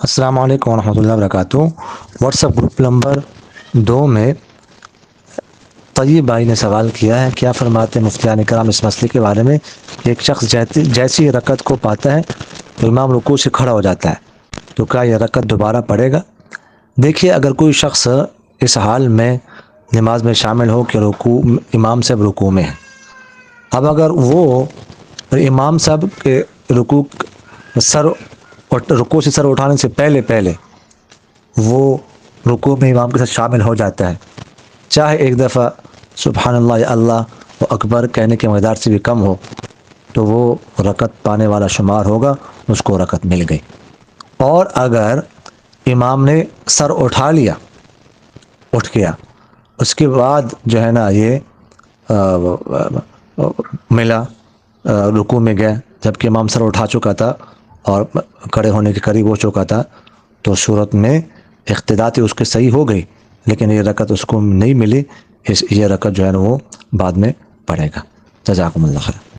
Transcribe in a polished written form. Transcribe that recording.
السلام علیکم ورحمۃ اللہ وبرکاتہ۔ واٹس ایپ گروپ نمبر 2 میں طیب بھائی نے سوال کیا ہے، کیا فرماتے ہیں مفتیان کرام اس مسئلے کے بارے میں؟ ایک شخص جیسی رکعت کو پاتا ہے تو امام رکوع سے کھڑا ہو جاتا ہے، تو کیا یہ رکعت دوبارہ پڑھے گا؟ دیکھیے، اگر کوئی شخص اس حال میں نماز میں شامل ہو کہ امام صاحب رکوع میں ہے، اب اگر وہ امام صاحب کے رکوع سے سر اٹھانے سے پہلے وہ رکوع میں امام کے ساتھ شامل ہو جاتا ہے، چاہے ایک دفعہ سبحان اللہ یا اللہ اکبر کہنے کے مقدار سے بھی کم ہو، تو وہ رکعت پانے والا شمار ہوگا، اس کو رکعت مل گئی۔ اور اگر امام نے سر اٹھا لیا، اٹھ گیا، اس کے بعد جو ہے نا یہ ملا، رکوع میں گئے جبکہ امام سر اٹھا چکا تھا اور کھڑے ہونے کے قریب ہو چکا تھا، تو صورت میں اقتداء اس کے صحیح ہو گئی، لیکن یہ رکعت اس کو نہیں ملی، یہ رکعت جو ہے نا وہ بعد میں پڑھے گا۔ جزاکم اللہ خیر۔